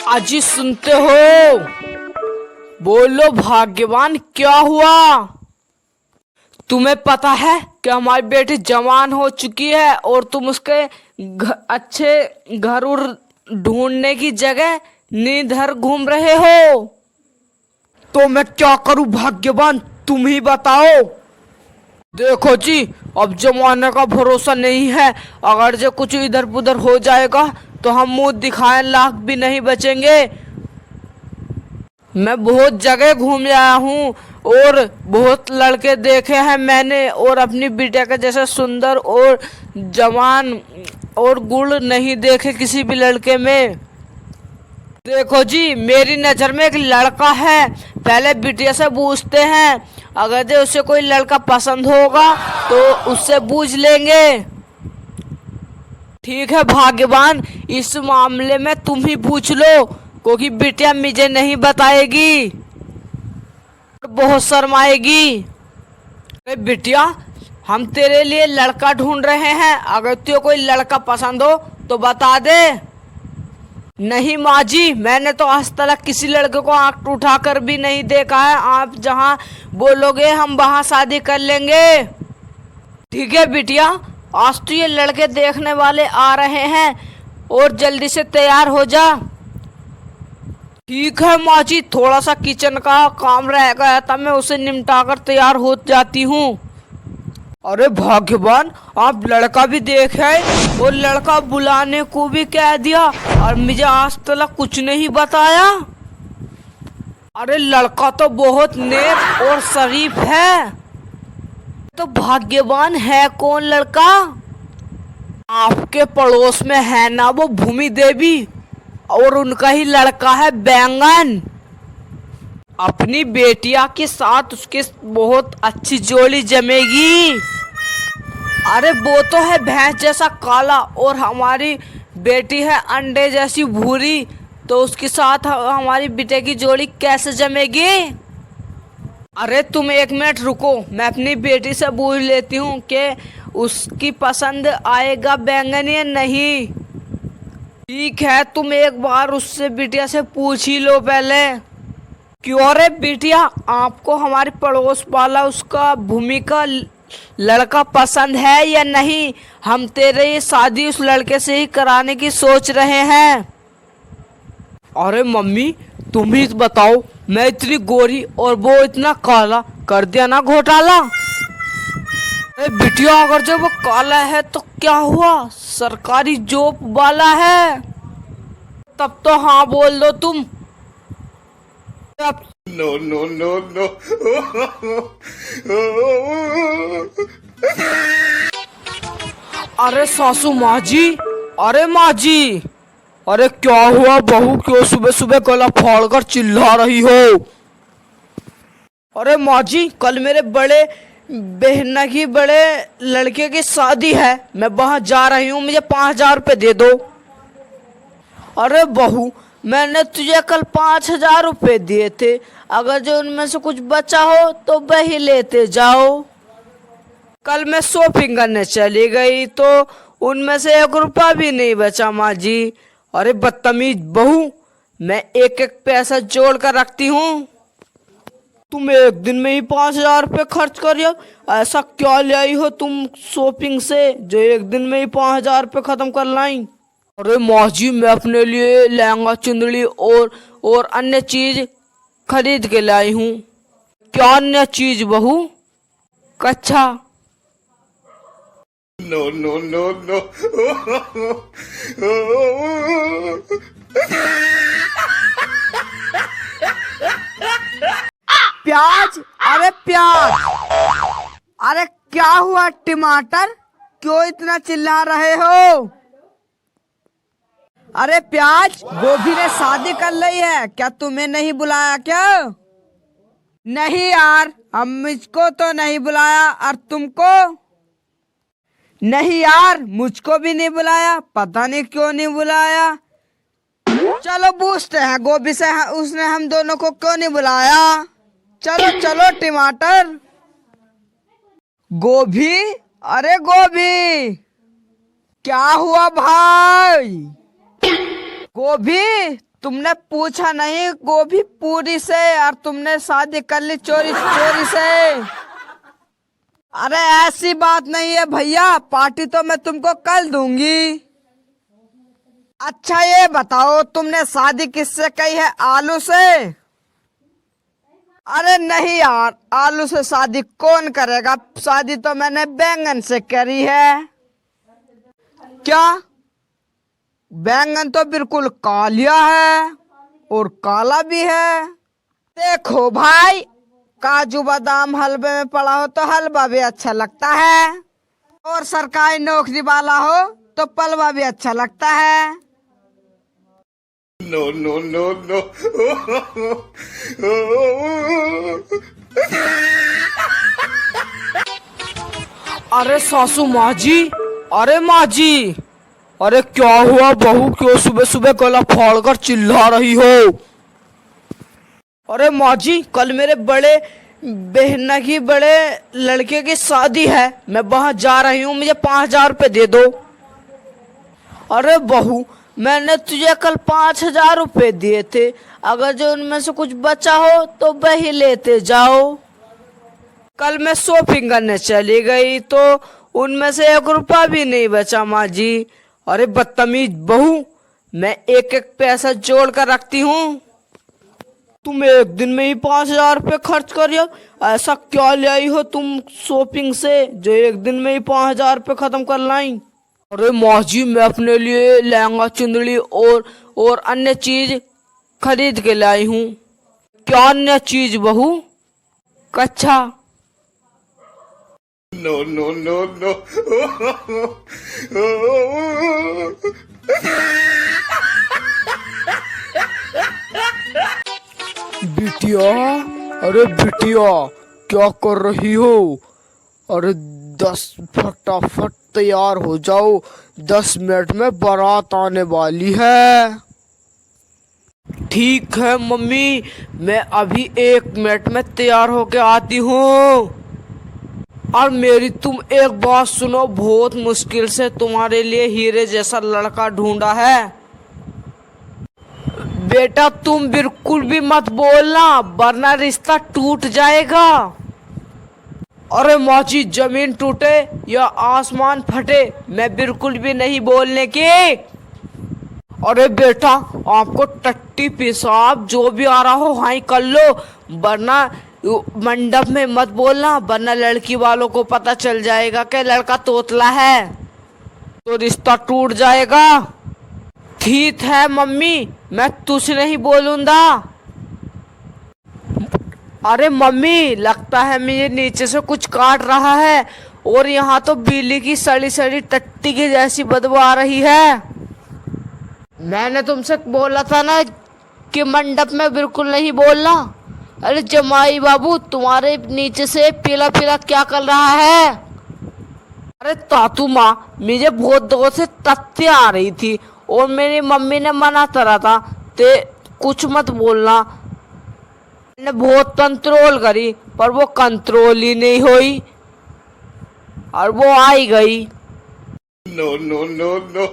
अजी सुनते हो? बोलो भाग्यवान, क्या हुआ? तुम्हें पता है कि हमारी बेटी जवान हो चुकी है और तुम उसके अच्छे घर उर ढूंढने की जगह निधर घूम रहे हो। तो मैं क्या करूं भाग्यवान, तुम ही बताओ। देखो जी, अब जमाने का भरोसा नहीं है। अगर जो कुछ इधर उधर हो जाएगा तो हम मुंह दिखाए लाख भी नहीं बचेंगे। मैं बहुत जगह घूम आया हूँ और बहुत लड़के देखे हैं मैंने, और अपनी बिटिया के जैसे सुंदर और जवान और गुण नहीं देखे किसी भी लड़के में। देखो जी, मेरी नज़र में एक लड़का है। पहले बिटिया से पूछते हैं, अगर जो उसे कोई लड़का पसंद होगा तो उससे पूछ लेंगे। ठीक है भाग्यवान, इस मामले में तुम ही पूछ लो, क्योंकि बिटिया मुझे नहीं बताएगी, बहुत शर्माएगी। अरे बिटिया, हम तेरे लिए लड़का ढूंढ रहे हैं, अगर तुझे कोई लड़का पसंद हो तो बता दे। नहीं माँ जी, मैंने तो आज तक किसी लड़के को आंख उठाकर भी नहीं देखा है। आप जहाँ बोलोगे हम वहाँ शादी कर लेंगे। ठीक है बिटिया, आज तो ये लड़के देखने वाले आ रहे हैं और जल्दी से तैयार हो जा। ठीक है माँ जी, थोड़ा सा किचन का काम रह गया था, मैं उसे निपटा कर तैयार हो जाती हूँ। अरे भाग्यवान, आप लड़का भी देखे और लड़का बुलाने को भी कह दिया और मुझे आज तक कुछ नहीं बताया। अरे लड़का तो बहुत नेक और शरीफ है। तो भाग्यवान है कौन लड़का? आपके पड़ोस में है ना वो भूमि देवी, और उनका ही लड़का है बैंगन। अपनी बेटिया के साथ उसके बहुत अच्छी जोड़ी जमेगी। अरे वो तो है भैंस जैसा काला और हमारी बेटी है अंडे जैसी भूरी, तो उसके साथ हमारी बेटे की जोड़ी कैसे जमेगी? अरे तुम एक मिनट रुको, मैं अपनी बेटी से पूछ लेती हूँ कि उसकी पसंद आएगा बैंगन या नहीं। ठीक है, तुम एक बार उससे बिटिया से पूछ ही लो पहले। क्यों रे बिटिया, आपको हमारे पड़ोस वाला उसका भूमि का लड़का पसंद है या नहीं? हम तेरे ये शादी उस लड़के से ही कराने की सोच रहे हैं। अरे मम्मी, तुम ही बताओ, मैं इतनी गोरी और वो इतना काला, कर दिया ना घोटाला। अरे बिटिया, अगर जब वो काला है तो क्या हुआ, सरकारी जॉब वाला है, तब तो हाँ बोल दो तुम। No, no, no, no. अरे सासू माँ जी, अरे माँ जी, अरे क्या हुआ बहू, क्यों सुबह सुबह गला फाड़ कर चिल्ला रही हो? अरे माँ जी, कल मेरे बड़े बहना की बड़े लड़के की शादी है, मैं वहाँ जा रही हूँ, मुझे 5,000 रुपये दे दो। अरे बहू, मैंने तुझे कल 5,000 रुपये दिए थे, अगर जो उनमें से कुछ बचा हो तो वही लेते जाओ। कल मैं शॉपिंग करने चली गई तो उनमें से 1 रुपया भी नहीं बचा माँ जी। अरे बदतमीज बहू, मैं एक एक पैसा जोड़ कर रखती हूँ, तुम एक दिन में ही 5,000 रुपये खर्च कर, ऐसा क्या ले आई हो तुम शॉपिंग से जो एक दिन में ही 5,000 रुपये खत्म कर लाई? अरे माँ जी, मैं अपने लिए लहंगा चुंदड़ी और अन्य चीज खरीद के लाई हूँ। क्या अन्य चीज बहू? कच्छा। No, no, no, no. प्याज, अरे प्याज, अरे क्या हुआ टमाटर, क्यों इतना चिल्ला रहे हो? अरे प्याज, गोभी ने शादी कर ली है, क्या तुम्हें नहीं बुलाया क्या? नहीं यार, हम मुझको तो नहीं बुलाया, और तुमको? नहीं यार, मुझको भी नहीं बुलाया, पता नहीं क्यों नहीं बुलाया। चलो पूछते हैं गोभी से, उसने हम दोनों को क्यों नहीं बुलाया। चलो चलो टमाटर। गोभी, अरे गोभी, क्या हुआ भाई? गोभी, तुमने पूछा नहीं गोभी पूरी से और तुमने शादी कर ली चोरी चोरी से। अरे ऐसी बात नहीं है भैया, पार्टी तो मैं तुमको कल दूंगी। अच्छा ये बताओ तुमने शादी किससे की है, आलू से? अरे नहीं यार, आलू से शादी कौन करेगा, शादी तो मैंने बैंगन से करी है। क्या? बैंगन तो बिल्कुल कालिया है और काला भी है। देखो भाई, काजू बादाम हलवे में पड़ा हो तो हलवा भी अच्छा लगता है, और सरकारी नौकरी वाला हो तो पलवा भी अच्छा लगता है। No, no, no, no. अरे सासू माँ जी, अरे माँ जी, अरे क्या हुआ बहू, क्यों सुबह सुबह गला फाड़ कर चिल्ला रही हो? अरे माँ जी, कल मेरे बड़े बहना की बड़े लड़के की शादी है, मैं वहां जा रही हूँ, मुझे 5,000 रुपये दे दो। अरे बहू, मैंने तुझे कल 5,000 रुपये दिए थे, अगर जो उनमें से कुछ बचा हो तो वही लेते जाओ। कल मैं शॉपिंग करने चली गई तो उनमें से 1 रुपया भी नहीं बचा माँ जी। अरे बदतमीज बहू, मैं एक एक पैसा जोड़ कर रखती हूँ, तुम एक दिन में ही 5,000 रुपये खर्च करियो। ऐसा क्या ले आई हो तुम शॉपिंग से जो एक दिन में ही 5,000 रुपये खत्म कर लाई? अरे माँ जी, मैं अपने लिए लहंगा चुंदड़ी और अन्य चीज खरीद के लाई हूँ। क्या अन्य चीज बहू? कच्छा। No, no, no, no. बिटिया, अरे बिटिया, क्या कर रही हो? अरे 10 फटाफट तैयार हो जाओ, 10 मिनट में बारात आने वाली है। ठीक है मम्मी, मैं अभी 1 मिनट में तैयार होके आती हूँ। और मेरी तुम एक बात सुनो, बहुत मुश्किल से तुम्हारे लिए हीरे जैसा लड़का ढूंढा है। बेटा तुम बिल्कुल भी मत बोलना, वरना रिश्ता टूट जाएगा। अरे माँ जी, जमीन टूटे या आसमान फटे, मैं बिल्कुल भी नहीं बोलने की। अरे बेटा, आपको टट्टी पेशाब जो भी आ रहा हो हाई कर लो, वरना मंडप में मत बोलना, वरना लड़की वालों को पता चल जाएगा कि लड़का तोतला है, तो रिश्ता टूट जाएगा। ठीक है मम्मी, मैं तुझसे नहीं बोलूंगा। अरे मम्मी, लगता है मुझे नीचे से कुछ काट रहा है, और यहाँ तो बिल्ली की सड़ी सड़ी टट्टी की जैसी बदबू आ रही है। मैंने तुमसे बोला था ना कि मंडप में बिल्कुल नहीं बोलना। अरे जमाई बाबू, तुम्हारे नीचे से पीला पीला क्या कर रहा है? अरे तातू माँ, मुझे बहुत दूर से तथ्य आ रही थी और मेरी मम्मी ने मना करा था ते कुछ मत बोलना। मैंने बहुत कंट्रोल करी पर वो कंट्रोल ही नहीं हुई और वो आई गई। No, no, no, no.